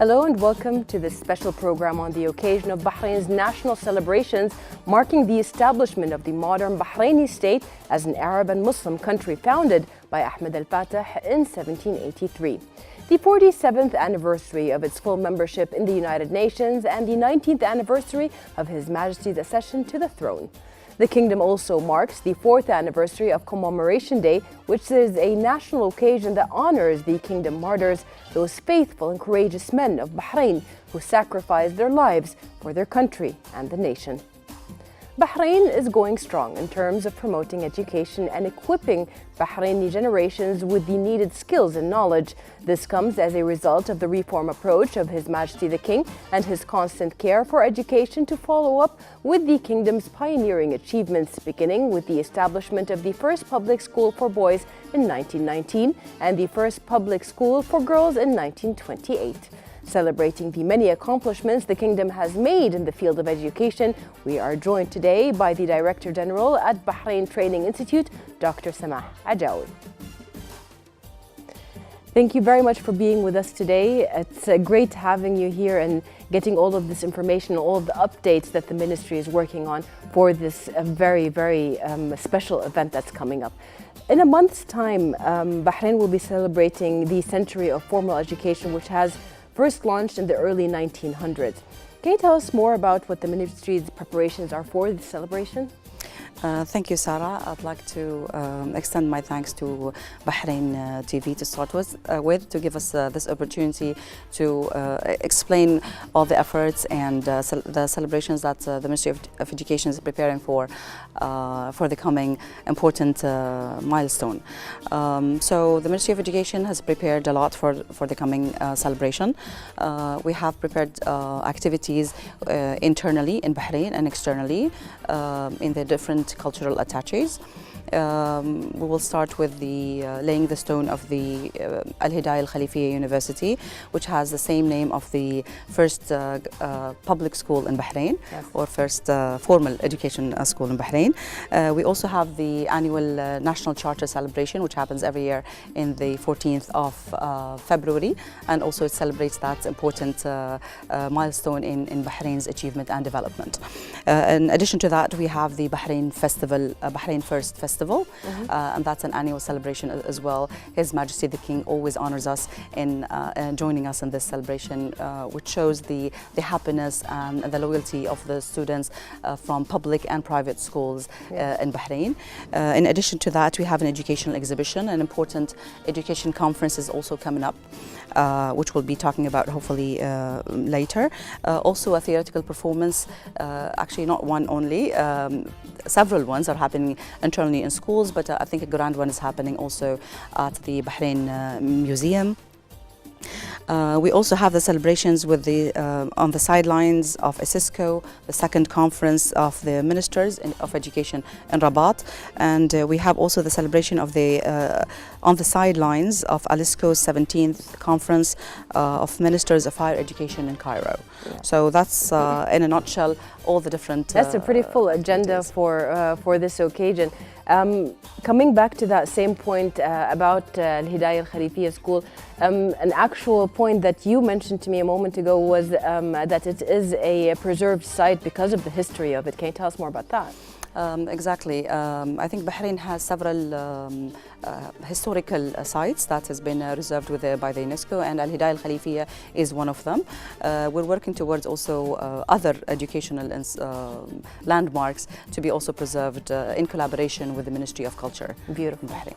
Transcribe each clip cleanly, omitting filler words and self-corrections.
Hello and welcome to this special program on the occasion of Bahrain's national celebrations marking the establishment of the modern Bahraini state as an Arab and Muslim country founded by Ahmed al-Fatah in 1783. The 47th anniversary of its full membership in the United Nations and the 19th anniversary of His Majesty's accession to the throne. The kingdom also marks the 4th anniversary of Commemoration Day, which is a national occasion that honors the kingdom martyrs, those faithful and courageous men of Bahrain who sacrificed their lives for their country and the nation. Bahrain is going strong in terms of promoting education and equipping Bahraini generations with the needed skills and knowledge. This comes as a result of the reform approach of His Majesty the King and his constant care for education to follow up with the kingdom's pioneering achievements, beginning with the establishment of the first public school for boys in 1919 and the first public school for girls in 1928. Celebrating the many accomplishments the kingdom has made in the field of education, we are joined today by the Director General at Bahrain Training Institute, Dr. Samah Ajawi. Thank you very much for being with us today. It's great having you here and getting all of this information, all of the updates that the ministry is working on for this very special event that's coming up. In a month's time, Bahrain will be celebrating the century of formal education, which has first launched in the early 1900s. Can you tell us more about what the ministry's preparations are for this celebration? Thank you, Sarah. I'd like to extend my thanks to Bahrain TV to start with to give us this opportunity to explain all the efforts and the celebrations that the Ministry of Education is preparing for the coming important milestone. So the Ministry of Education has prepared a lot for the coming celebration. We have prepared activities internally in Bahrain and externally in the different cultural attaches. We will start with the laying the stone of the Al-Hidayah Al-Khalifiyya University, which has the same name of the first public school in Bahrain, yes, or first formal education school in Bahrain. We also have the annual National Charter celebration, which happens every year in the 14th of February, and also it celebrates that important milestone in Bahrain's achievement and development. In addition to that, we have the Bahrain Festival, Bahrain First Festival, and that's an annual celebration as well. His Majesty the King always honors us in joining us in this celebration, which shows the happiness and the loyalty of the students from public and private schools in Bahrain. In addition to that, we have an educational exhibition. An important education conference is also coming up, which we'll be talking about hopefully later. Also a theoretical performance, actually not one only, several ones are happening internally in schools, but I think a grand one is happening also at the Bahrain Museum. We also have the celebrations with on the sidelines of ISISCO, the second conference of the ministers of education in Rabat, and we have also the celebration of on the sidelines of ISISCO's 17th conference of ministers of higher education in Cairo. Yeah. So that's in a nutshell all the different. That's a pretty full agenda for this occasion. Coming back to that same point about Al-Hidayah Al-Khalifiyya School, an actual point that you mentioned to me a moment ago was that it is a preserved site because of the history of it. Can you tell us more about that? Exactly. I think Bahrain has several historical sites that has been reserved by the UNESCO, and Al-Hidayah Al-Khalifiyya is one of them. We're working towards also other educational landmarks to be also preserved in collaboration with the Ministry of Culture. Beautiful. In Bahrain.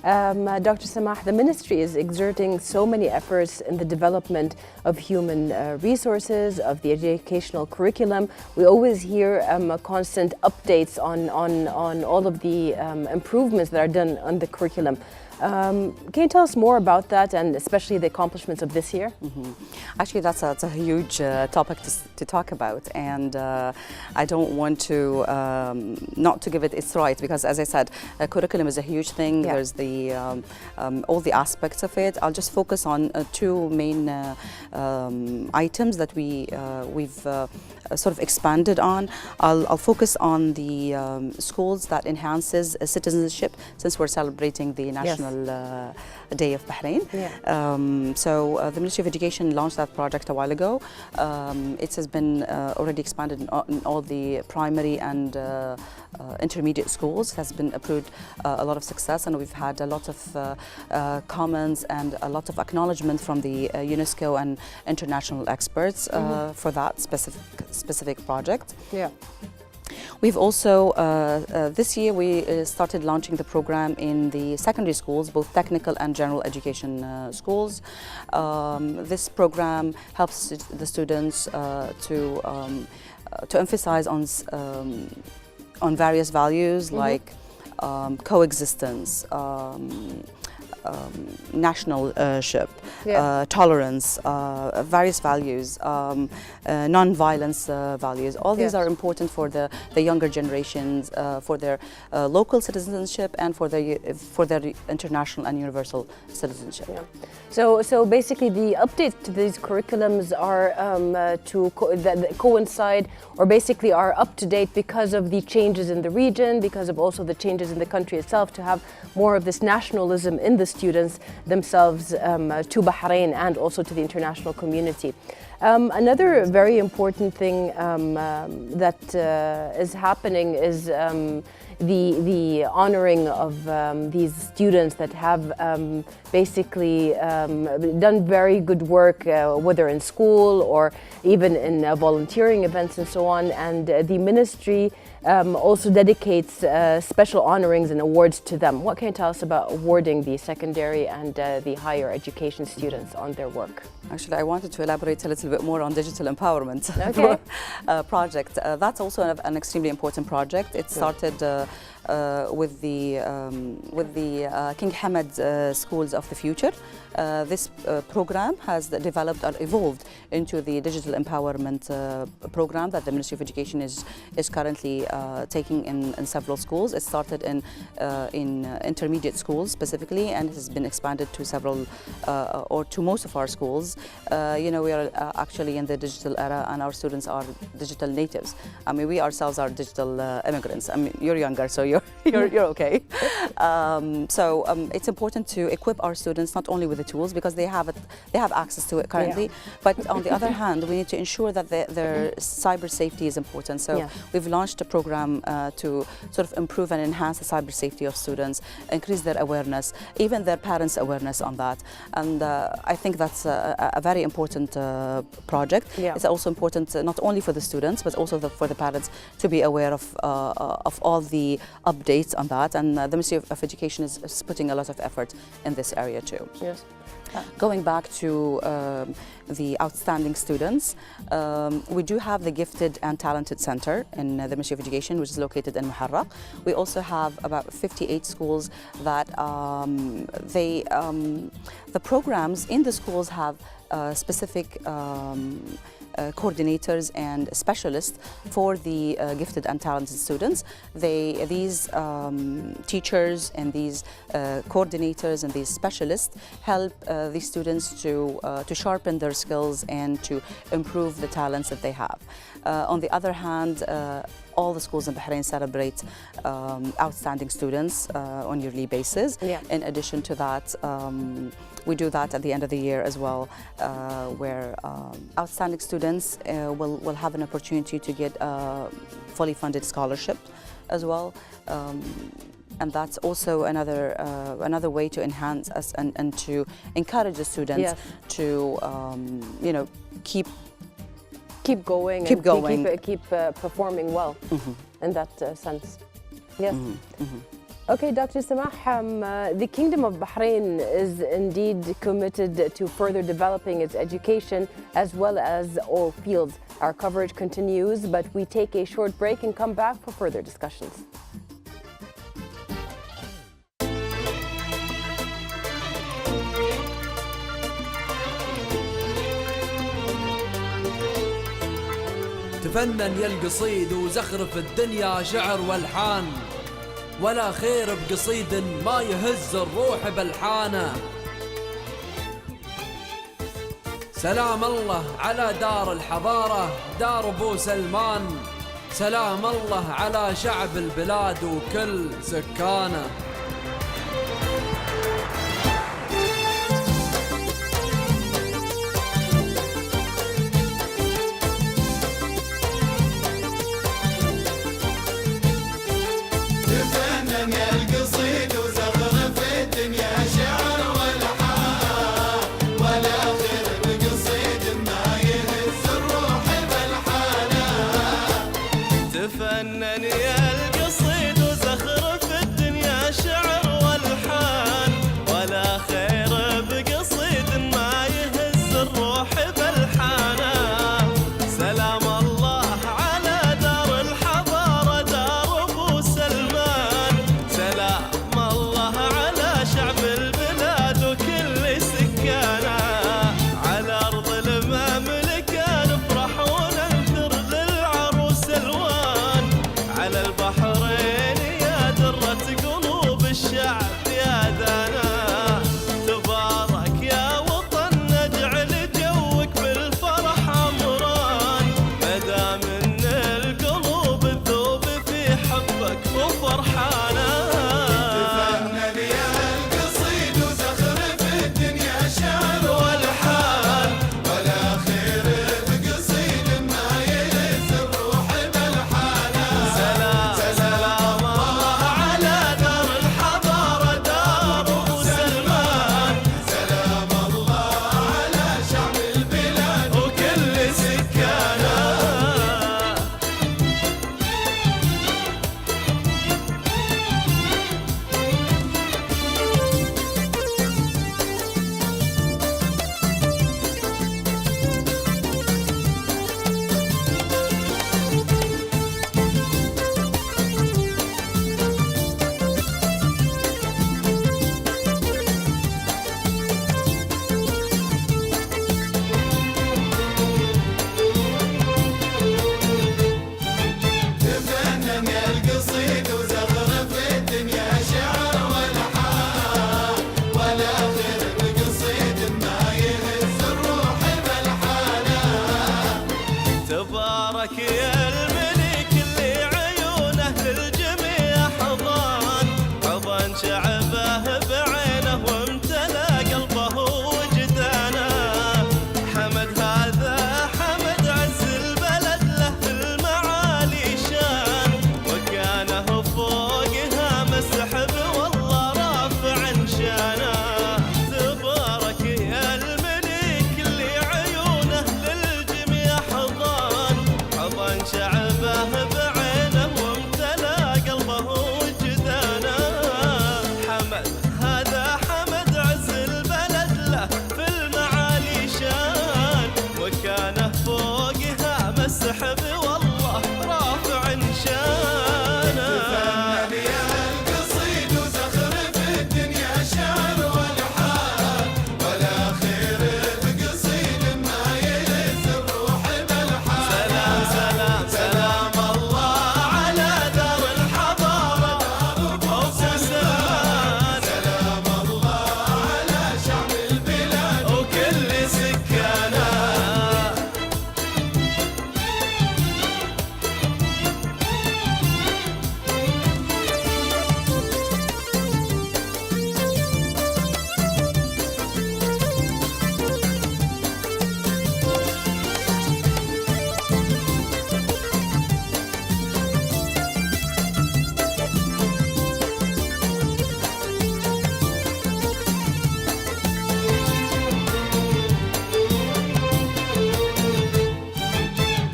Dr. Samah, the ministry is exerting so many efforts in the development of human resources, of the educational curriculum. We always hear constant updates on all of the improvements that are done on the curriculum. Can you tell us more about that, and especially the accomplishments of this year? Actually, that's a huge topic to talk about, and I don't want to not to give it its right, because as I said, curriculum is a huge thing. Yeah. There's the all the aspects of it. I'll just focus on two main items that we've sort of expanded on. I'll focus on the schools that enhances citizenship, since we're celebrating the National National Day of Bahrain. So the Ministry of Education launched that project a while ago. It has been already expanded in all the primary and intermediate schools. It has been approved a lot of success, and we've had a lot of comments and a lot of acknowledgement from the UNESCO and international experts for that specific project. We've also, this year we started launching the program in the secondary schools, both technical and general education schools. This program helps the students to emphasize on various values like coexistence, nationalship, tolerance, various values, non-violence values. All these are important for the younger generations, for their local citizenship and for their international and universal citizenship. So basically the updates to these curriculums are to coincide, or basically are up to date because of the changes in the region, because of also the changes in the country itself, to have more of this nationalism in the students themselves to Bahrain and also to the international community. Another very important thing that is happening is the honoring of these students that have basically done very good work, whether in school or even in volunteering events and so on. And the ministry also dedicates special honorings and awards to them. What can you tell us about awarding the secondary and the higher education students on their work? Actually, I wanted to elaborate a little bit more on digital empowerment project. That's also an extremely important project. It started with the King Hamad Schools of the Future. This program has developed or evolved into the digital empowerment program that the Ministry of Education is currently taking in several schools. It started in intermediate schools specifically, and has been expanded to several or to most of our schools. We are actually in the digital era, and our students are digital natives. I mean, we ourselves are digital immigrants. I mean, you're younger, so you're okay. It's important to equip our students not only with the tools, because they have access to it currently, but on the other hand, we need to ensure that their cyber safety is important. So we've launched a program to sort of improve and enhance the cyber safety of students, increase their awareness, even their parents' awareness on that. And I think that's a very important project. It's also important not only for the students, but also for the parents to be aware of all the updates on that. And the Ministry of Education is putting a lot of effort in this area too. Going back to the outstanding students, we do have the Gifted and Talented Center in the Ministry of Education, which is located in Muharraq. We also have about 58 schools that the programs in the schools have specific coordinators and specialists for the gifted and talented students. These teachers and these coordinators and these specialists help these students to sharpen their skills and to improve the talents that they have. On the other hand, all the schools in Bahrain celebrate outstanding students on a yearly basis. In addition to that, we do that at the end of the year as well, where outstanding students will have an opportunity to get a fully funded scholarship as well. And that's also another way to enhance us and to encourage the students to keep going, keep performing well in that sense. Okay, Dr. Samah, the Kingdom of Bahrain is indeed committed to further developing its education as well as all fields. Our coverage continues, but we take a short break and come back for further discussions. تفنن يا القصيد وزخرف الدنيا شعر والحان، ولا خير بقصيد ما يهز الروح بلحانه. سلام الله على دار الحضارة دار ابو سلمان، سلام الله على شعب البلاد وكل سكانه. تبارك يا الملك اللي عيونه للجميع حضان، حضن شعبه بعينه وامتلأ قلبه وجدانه. حمد هذا حمد عز البلد له في المعالي شان، وكانه فوقها مسحب والله رافع شانه. تبارك يا الملك اللي عيونه للجميع حضان، حضن شعبه بعينه وامتلأ قلبه وجدانه. حمد هذا حمد عز البلد له في المعالي شان، وكانه فوقها مسحب والله رافع شانه. تفنن يا القصيد وزخرف الدنيا شعر والحان، ولا خير بقصيد ما يلز الروح بالحان. سلام سلام سلام الله على دار الحضارة أبو سلمان. سلام الله على شعب البلاد وكل سكانه.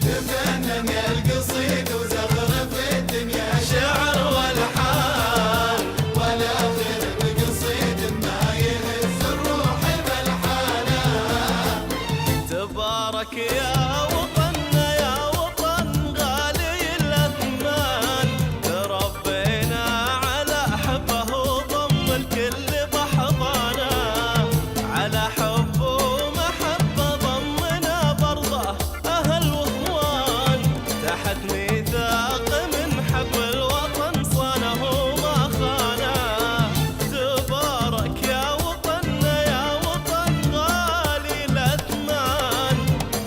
تفنن يا القصيد وزخرف الدنيا شعر والحان، ولا خير بقصيد ما يهز الروح بالحانه. تبارك يا وطننا يا وطن غالي الأثمان. تربينا على حبه وضم الكل بحضانه، على حب ومحبة ضمنا برضه أهل واخوان. تحت ميثاق من حب الوطن صانه وما خانه. تبارك يا وطننا يا وطن غالي الأثمان.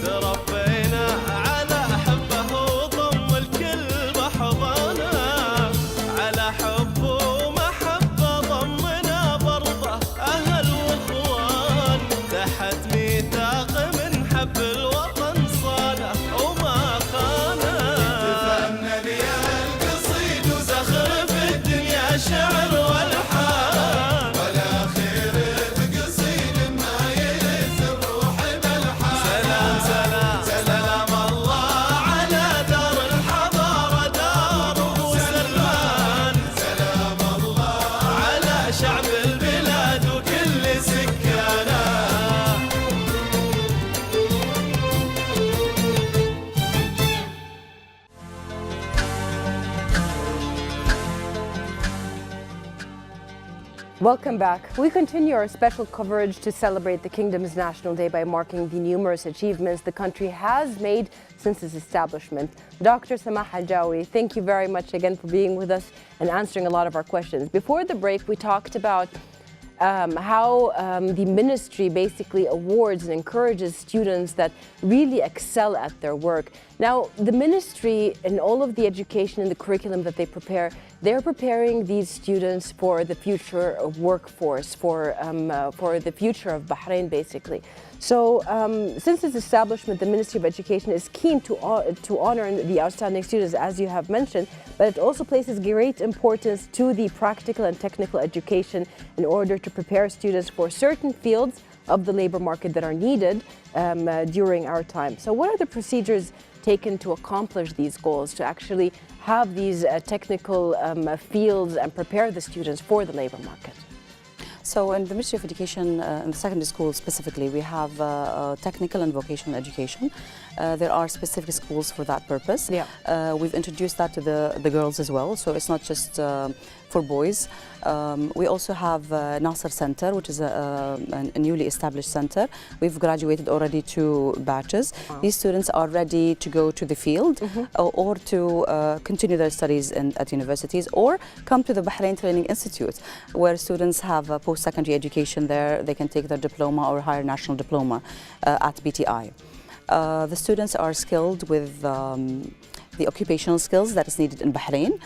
تربينا على حبه وضم الكل بحضانه، على حب ومحبة ضمنا برضه أهل واخوان. تحت ميثاق من حب الوطن صانه وما خانه. تفنن يا القصيد زخرف الدنيا شعر والحان، ولا خير بقصيد ما يلز الروح بالحان. سلام سلام سلام الله على دار الحضارة دار أبو سلمان. سلام الله على شعب البلاد وكل سكانه. Welcome back. We continue our special coverage to celebrate the Kingdom's National Day by marking the numerous achievements the country has made since its establishment. Dr. Samah Al-Jawi, thank you very much again for being with us and answering a lot of our questions. Before the break, we talked about how the ministry basically awards and encourages students that really excel at their work. Now, the ministry and all of the education and the curriculum that they prepare, they're preparing these students for the future of workforce, for the future of Bahrain, basically. So, since its establishment, the Ministry of Education is keen to honor the outstanding students, as you have mentioned, but it also places great importance to the practical and technical education in order to prepare students for certain fields of the labor market that are needed during our time. So, what are the procedures taken to accomplish these goals, to actually have these technical fields and prepare the students for the labor market? So in the Ministry of Education, in the secondary school specifically, we have technical and vocational education. There are specific schools for that purpose. Yeah. We've introduced that to the girls as well, so it's not just for boys. We also have Nasser Center, which is a newly established center. We've graduated already 2 batches. Wow. These students are ready to go to the field or to continue their studies at universities or come to the Bahrain Training Institute, where students have post-secondary education there. They can take their diploma or higher national diploma at BTI. The students are skilled with the occupational skills that is needed in Bahrain.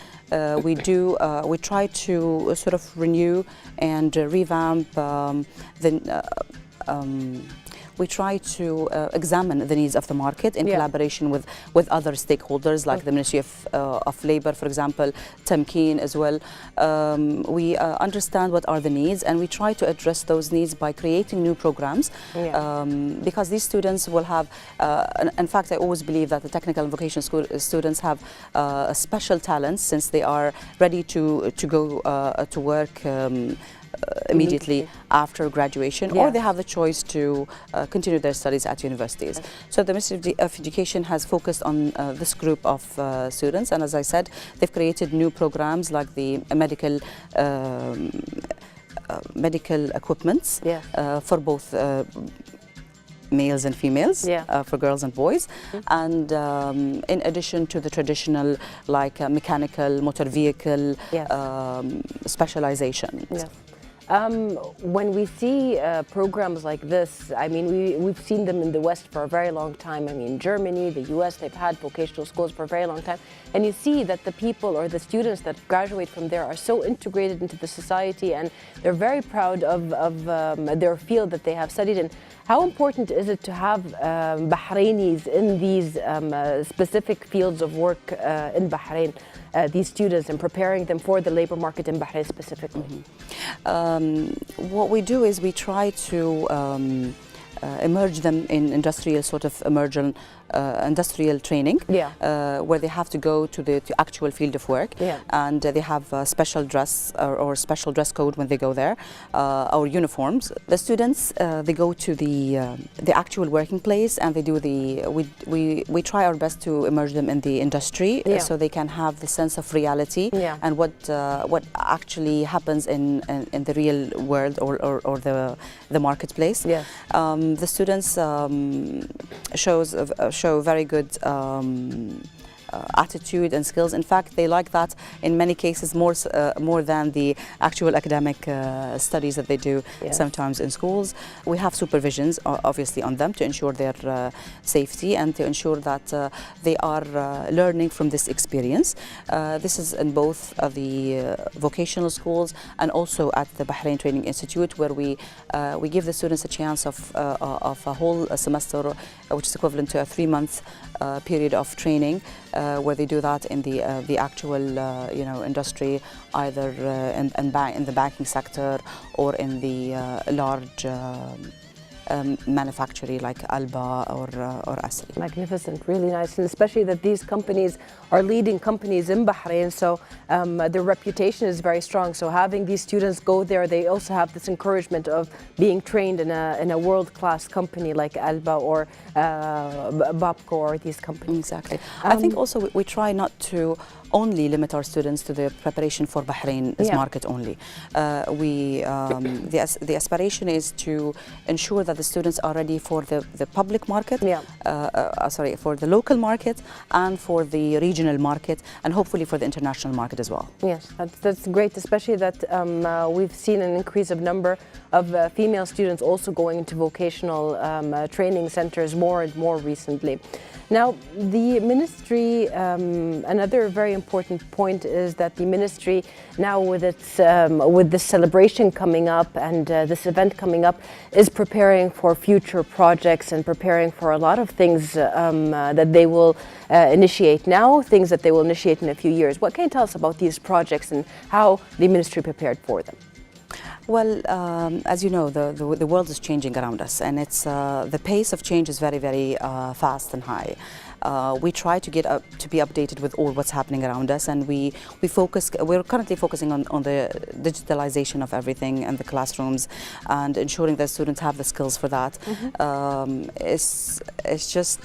We try to sort of renew and revamp we try to examine the needs of the market in collaboration with other stakeholders like the Ministry of Labour, for example, Tamkeen as well. We understand what are the needs, and we try to address those needs by creating new programs because these students will have, in fact, I always believe that the technical and vocational school students have a special talents since they are ready to go to work immediately after graduation, or they have the choice to continue their studies at universities. So the Ministry of Education has focused on this group of students, and as I said, they've created new programs like the medical equipments for both males and females, for girls and boys, and in addition to the traditional like mechanical, motor vehicle specialization. When we see programs like this, I mean, we've seen them in the West for a very long time. I mean, Germany, the US, they've had vocational schools for a very long time. And you see that the people or the students that graduate from there are so integrated into the society, and they're very proud of their field that they have studied in. How important is it to have Bahrainis in these specific fields of work in Bahrain, these students, and preparing them for the labor market in Bahrain specifically? What we do is we try to immerse them in industrial industrial training, where they have to go to the actual field of work, and they have special dress or special dress code when they go there, or uniforms. The students they go to the actual working place, and they do we try our best to immerse them in the industry, so they can have the sense of reality and what actually happens in the real world or the marketplace. The students show very good attitude and skills. In fact, they like that in many cases more than the actual academic studies that they do sometimes in schools. We have supervisions obviously on them to ensure their safety and to ensure that they are learning from this experience. This is in both the vocational schools and also at the Bahrain Training Institute, where we give the students a chance of a whole semester, which is equivalent to a 3-month period of training, where they do that in the actual industry, either in the banking sector or in the large manufacturing like Alba or Asri. Magnificent, really nice, and especially that these companies are leading companies in Bahrain, so their reputation is very strong. So having these students go there, they also have this encouragement of being trained in a world-class company like Alba or Babco or these companies. Exactly. I think also we try not to only limit our students to the preparation for Bahrain's market only. The aspiration is to ensure that the students are ready for the public market, for the local market and for the regional market, and hopefully for the international market as well. Yes, that's great, especially that we've seen an increase of number of female students also going into vocational training centers more and more recently. Now, the ministry, another very important point is that the ministry now with its with this celebration coming up and this event coming up is preparing for future projects and preparing for a lot of things that they will initiate now, things that they will initiate in a few years. What can you tell us about these projects and how the ministry prepared for them? Well, as you know, the world is changing around us, and it's the pace of change is very, very fast and high. We try to be updated with all what's happening around us, and we're currently focusing on the digitalization of everything in the classrooms and ensuring that students have the skills for that. It's just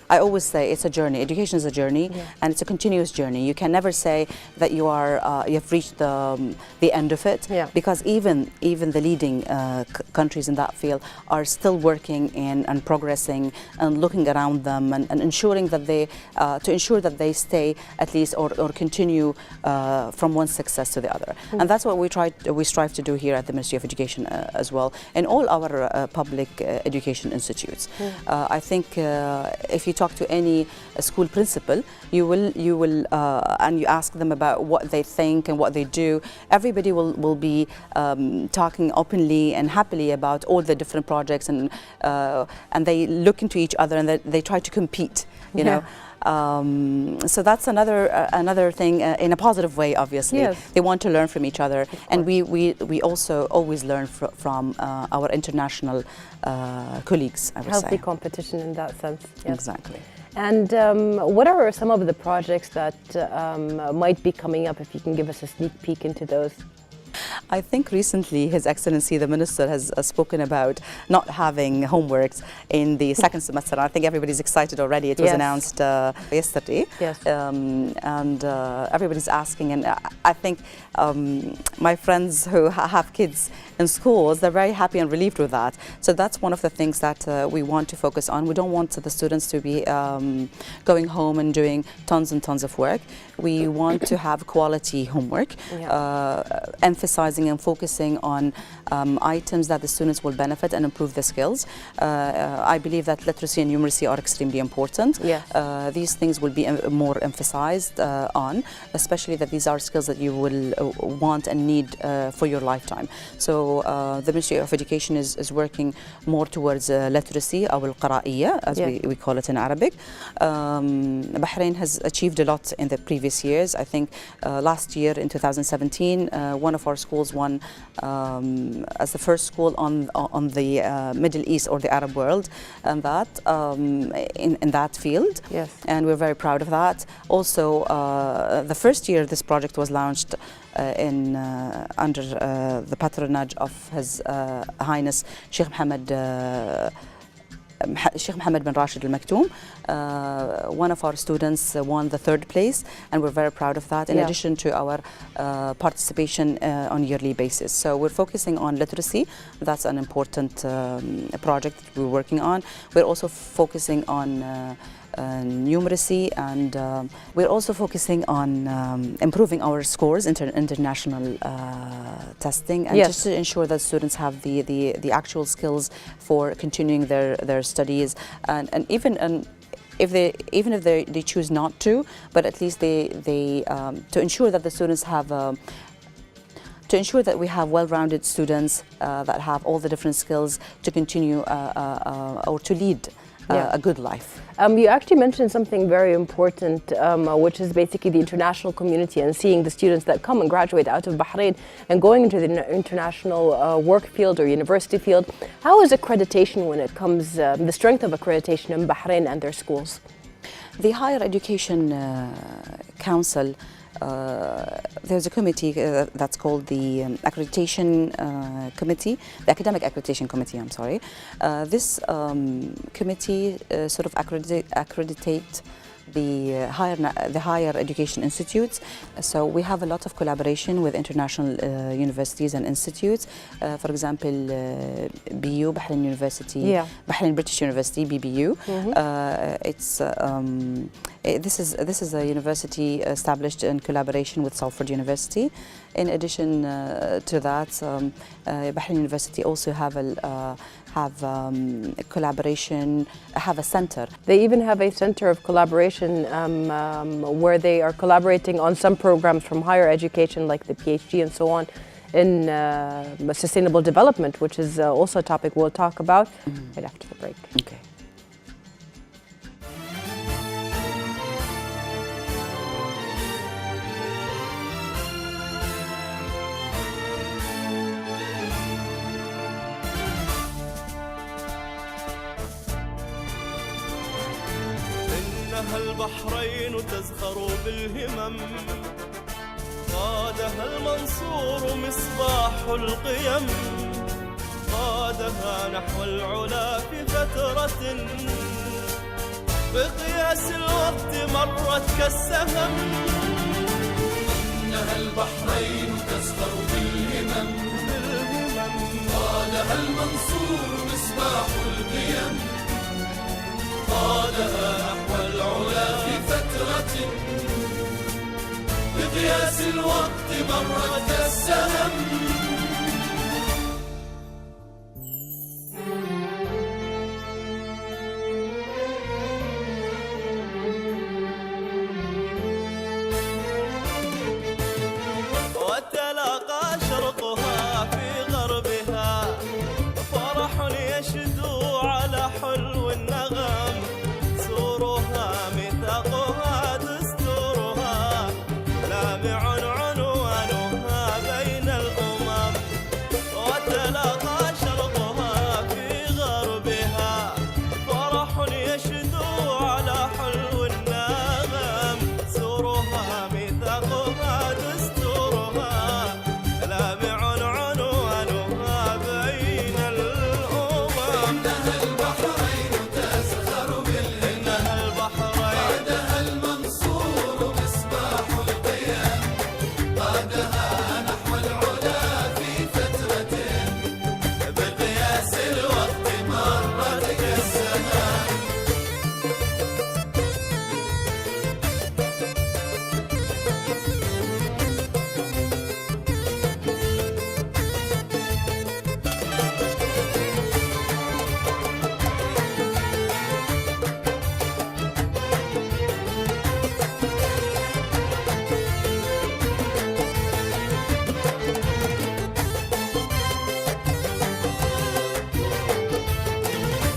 I always say it's a journey. Education is a journey, and it's a continuous journey. You can never say that you've reached the end of it, because even the leading countries in that field are still working and progressing and looking around them and ensuring that to ensure that they stay at least or continue from one success to the other. And that's what we strive to do here at the Ministry of Education as well, in all our public education institutes. I think if you talk to any school principal, you will and you ask them about what they think and what they do, everybody will be talking openly and happily about all the different projects, and they look into each other and they try to compete, you know. So that's another thing in a positive way. Obviously, they want to learn from each other, and we also always learn from our international colleagues. I would say healthy competition in that sense. Exactly. And what are some of the projects that might be coming up? If you can give us a sneak peek into those. I think recently His Excellency the Minister has spoken about not having homeworks in the second semester. I think everybody's excited already. It was announced yesterday, and everybody's asking. And I think my friends who have kids in schools, they're very happy and relieved with that. So that's one of the things that we want to focus on. We don't want the students to be going home and doing tons and tons of work. We want to have quality homework, emphasizing and focusing on items that the students will benefit and improve their skills. I believe that literacy and numeracy are extremely important. These things will be more emphasized on, especially that these are skills that you will want and need for your lifetime. So the Ministry of Education is working more towards literacy, or al-Qara'iyya, as we call it in Arabic. Bahrain has achieved a lot in the previous years. I think last year in 2017, one of our schools won as the first school on the Middle East or the Arab world, and that in that field. And we're very proud of that. Also, the first year this project was launched under the patronage of His Highness Sheikh Mohammed bin Rashid Al Maktoum. One of our students won the 3rd place, and we're very proud of that, in addition to our participation on a yearly basis. So we're focusing on literacy. That's an important project that we're working on. We're also focusing on numeracy, and we're also focusing on improving our scores, international testing, and just to ensure that students have the actual skills for continuing their studies, and even if they choose not to, but at least they to ensure that the students have to ensure that we have well-rounded students that have all the different skills to continue or to lead a good life. You actually mentioned something very important, which is basically the international community and seeing the students that come and graduate out of Bahrain and going into the international work field or university field. How is accreditation when it comes, the strength of accreditation in Bahrain and their schools? The Higher Education Council, there's a committee that's called the Accreditation Committee, the Academic Accreditation Committee, I'm sorry. This committee sort of accreditate the higher education institutes. So we have a lot of collaboration with international universities and institutes. For example, BU, Bahrain University, Bahrain British University, BBU. This is a university established in collaboration with Salford University. In addition to that, Bahrain University also have a collaboration, have a center. They even have a center of collaboration where they are collaborating on some programs from higher education, like the PhD and so on, in sustainable development, which is also a topic we'll talk about right after the break. Okay. البحرين تزخر بالهمم قادها المنصور مصباح القيم قادها نحو العلا في فترة بقياس الوقت مرت كالسهم. إنها البحرين تزخر بالهمم، قادها المنصور مصباح القيم، قادها نحو العلا في فترة بقياس الوقت مرت كالسهم. وتلاقى شرقها في غربها، فرح يشدو على حلو النغم، سورها ميثاقها دستورها، لامع عنوانها بين الأمم. وتلاقى شرقها في غربها، فرح يشدو على حلو النغم، سورها ميثاقها دستورها، لامع عنوانها بين الأمم. إنها البحرين تزخر بالهمم، إنها البحرين قادها المنصور مصباح القيم، قادها نحو العلا في فترة بقياس الوقت مرت كالسهم.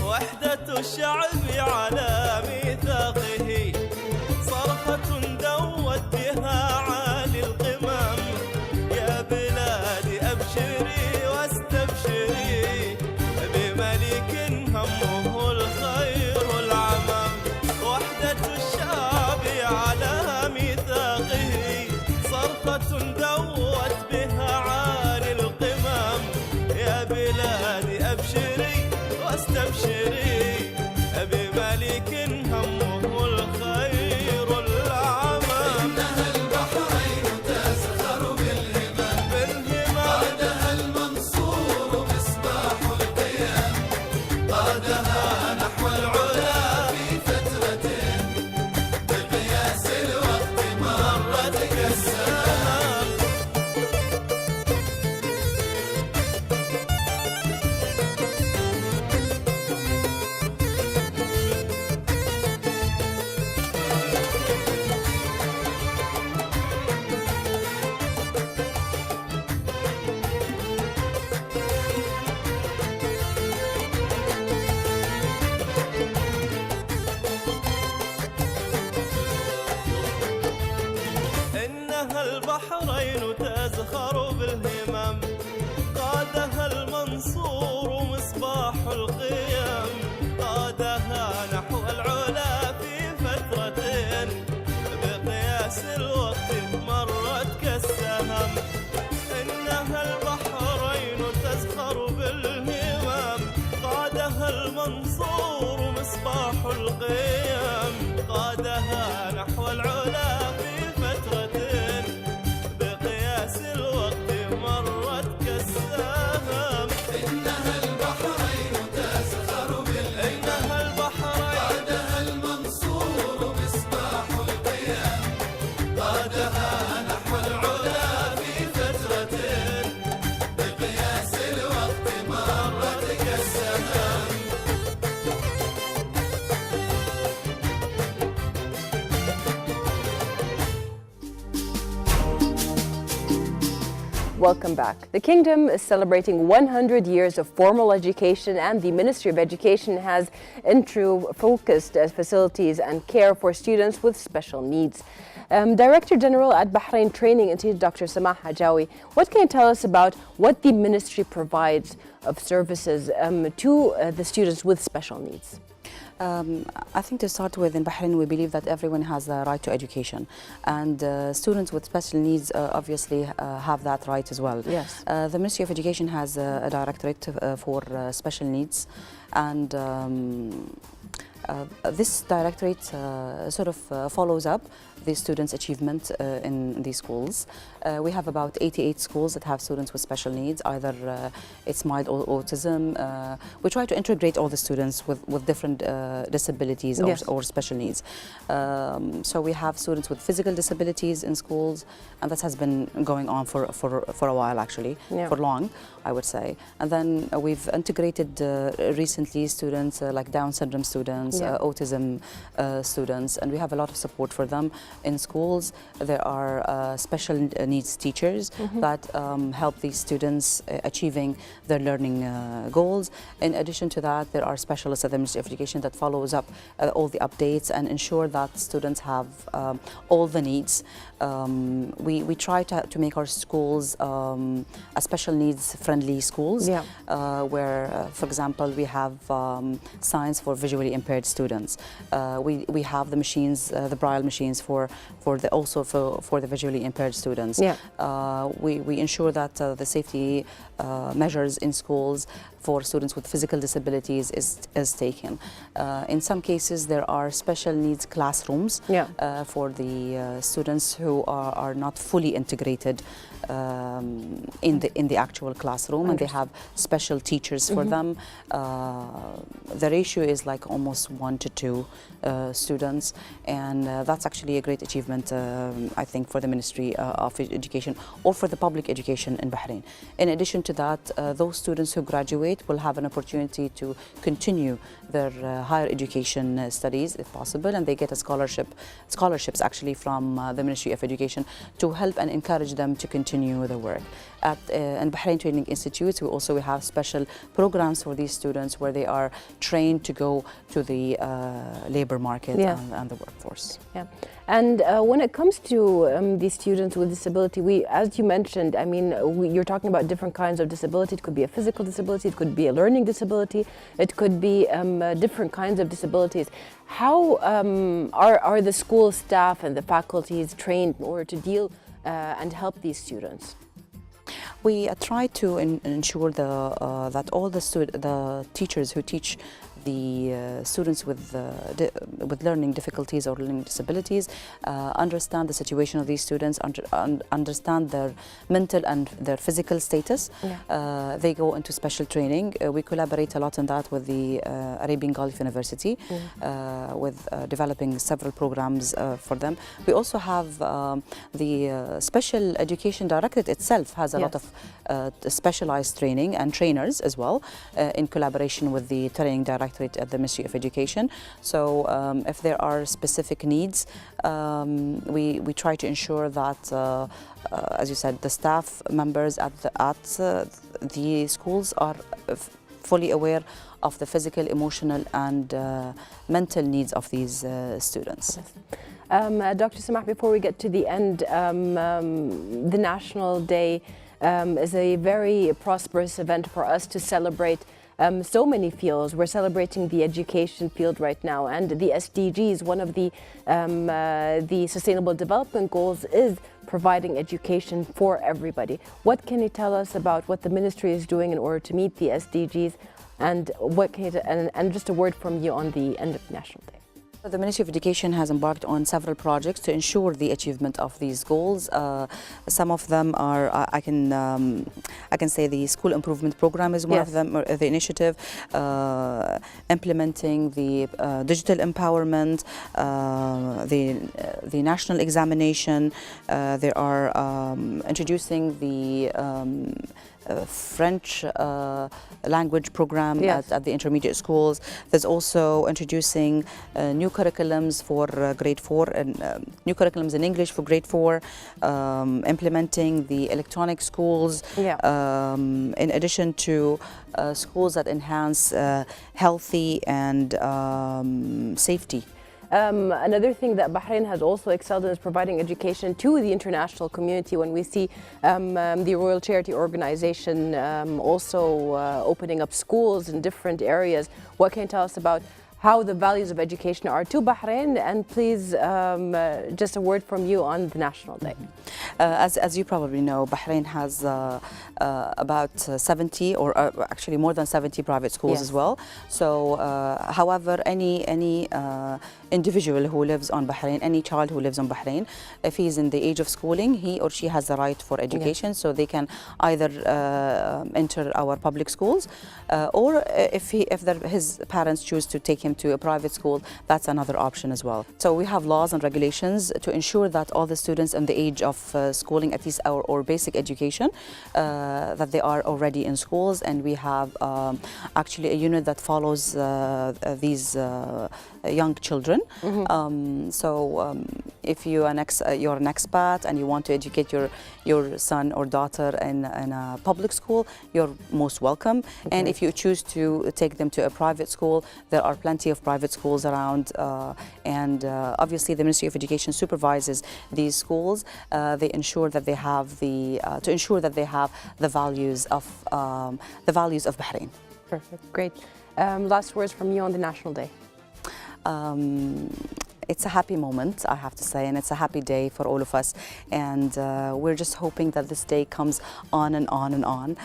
وحدة الشعب على ميثاقه، صرخة دوت بها عالي القمم. يا بلادي أبشري واستبشري، بملك همه الخير العمم. وحدة الشعب على ميثاقه، صرخة دوت بها عالي القمم. يا بلادي أبشري واستبشري، بملك همه الخير العمم. إنها البحرين تزخر بالهمم، قادها المنصور مصباح القيم، قادها نحو العلا في فترة بقياس الوقت مرت كالسهم. إنها البحرين تزخر بالهمم، قادها المنصور مصباح القيم، قادها نحو العلا في فترة بقياس الوقت مرت كالسهم. إنها البحرين تزخر بالهمم، قادها المنصور مصباح القيم، قادها نحو العلا في فترة بقياس الوقت مرت كالسهم. إنها البحرين تزخر بالهمم، إنها البحرين قادها المنصور مصباح القيم، قادها نحو العلا في فترة بقياس الوقت مرت كالسهم. Welcome back. The Kingdom is celebrating 100 years of formal education, and the Ministry of Education has focused facilities and care for students with special needs. Director General at Bahrain Training Institute, Dr. Samah Hajawi, what can you tell us about what the ministry provides of services to the students with special needs? I think to start with, in Bahrain, we believe that everyone has a right to education, and students with special needs obviously have that right as well. Yes. The Ministry of Education has a directorate for special needs, and This directorate sort of follows up the students' achievement in these schools. We have about 88 schools that have students with special needs, either it's mild autism. We try to integrate all the students with different disabilities or special needs. So we have students with physical disabilities in schools, and that has been going on for a while actually, for long, I would say. And then we've integrated recently students like Down syndrome students, autism students, and we have a lot of support for them in schools. There are special needs teachers that help these students achieving their learning goals. In addition to that, there are specialists at the Ministry of Education that follows up all the updates and ensure that students have all the needs. We try to make our schools a special needs friendly schools, where, for example, we have science for visually impaired students. We have the machines, the braille machines for the visually impaired students. We ensure that the safety measures in schools for students with physical disabilities is taken. In some cases, there are special needs classrooms for the students who are not fully integrated in the actual classroom, and they have special teachers for them. The ratio is like almost 1 to 2 students, and that's actually a great achievement, I think, for the Ministry of Education or for the public education in Bahrain. In addition to that, those students who graduate will have an opportunity to continue their higher education studies if possible, and they get a scholarships actually from the Ministry of Education to help and encourage them to continue the work. In Bahrain Training Institutes, we have special programs for these students where they are trained to go to the labor market and the workforce. And when it comes to these students with disability, as you mentioned, I mean, you're talking about different kinds of disability. It could be a physical disability, it could be a learning disability, it could be different kinds of disabilities. How are the school staff and the faculties trained in order to deal and help these students? We try to ensure that all the teachers who teach the students with learning difficulties or learning disabilities understand the situation of these students, understand their mental and their physical status. They go into special training. We collaborate a lot on that with the Arabian Gulf University, with developing several programs for them. We also have the Special Education Directorate itself has a lot of specialized training and trainers as well, in collaboration with the Training Directorate at the Ministry of Education. So if there are specific needs, we try to ensure that, as you said, the staff members at the schools are fully aware of the physical, emotional and mental needs of these students. Dr. Samah, before we get to the end, the National Day is a very prosperous event for us to celebrate so many fields. We're celebrating the education field right now, and the SDGs, one of the Sustainable Development Goals, is providing education for everybody. What can you tell us about what the ministry is doing in order to meet the SDGs, and what can you, and just a word from you on the end of National Day? The Ministry of Education has embarked on several projects to ensure the achievement of these goals. Some of them are, I can say, the School Improvement Program is one of them, the initiative, implementing the digital empowerment, the national examination. They are introducing the French language program at the intermediate schools. There's also introducing new curriculums for grade 4 and new curriculums in English for grade 4, implementing the electronic schools, in addition to schools that enhance healthy and safety. Another thing that Bahrain has also excelled in is providing education to the international community. When we see the Royal Charity Organization also opening up schools in different areas, what can you tell us about how the values of education are to Bahrain? And please, just a word from you on the National Day. As you probably know, Bahrain has about 70 or actually more than 70 private schools Yes. as well. So, however, any individual who lives on Bahrain, any child who lives on Bahrain, if he is in the age of schooling, he or she has the right for education. So they can either enter our public schools, or if his parents choose to take him to a private school, that's another option as well. So we have laws and regulations to ensure that all the students in the age of schooling, at least or basic education, that they are already in schools, and we have actually a unit that follows these young children. If you're an expat and you want to educate your son or daughter in a public school, you're most welcome. And if you choose to take them to a private school, there are plenty of private schools around, and obviously the Ministry of Education supervises these schools. They ensure that they have the values of Bahrain. Perfect, great. Last words from you on the National Day. It's a happy moment, I have to say, and it's a happy day for all of us. And we're just hoping that this day comes on and on and on.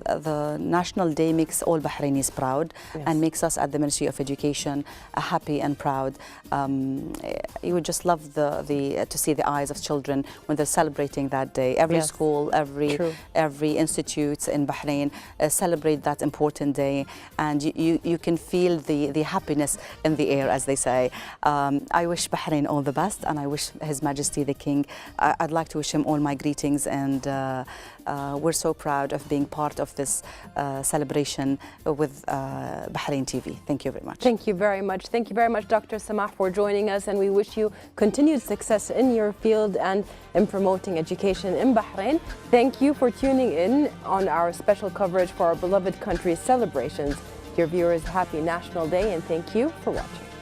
The National Day makes all Bahrainis proud, and makes us at the Ministry of Education happy and proud. You would just love to see the eyes of children when they're celebrating that day. Every school, every institute in Bahrain celebrate that important day, and you can feel the happiness in the air, as they say. I wish Bahrain all the best, and I wish His Majesty the King, I'd like to wish him all my greetings, and we're so proud of being part of this celebration with Bahrain TV. Thank you very much. Thank you very much. Thank you very much, Dr. Samah, for joining us, and we wish you continued success in your field and in promoting education in Bahrain. Thank you for tuning in on our special coverage for our beloved country's celebrations. Dear viewers, happy National Day, and thank you for watching.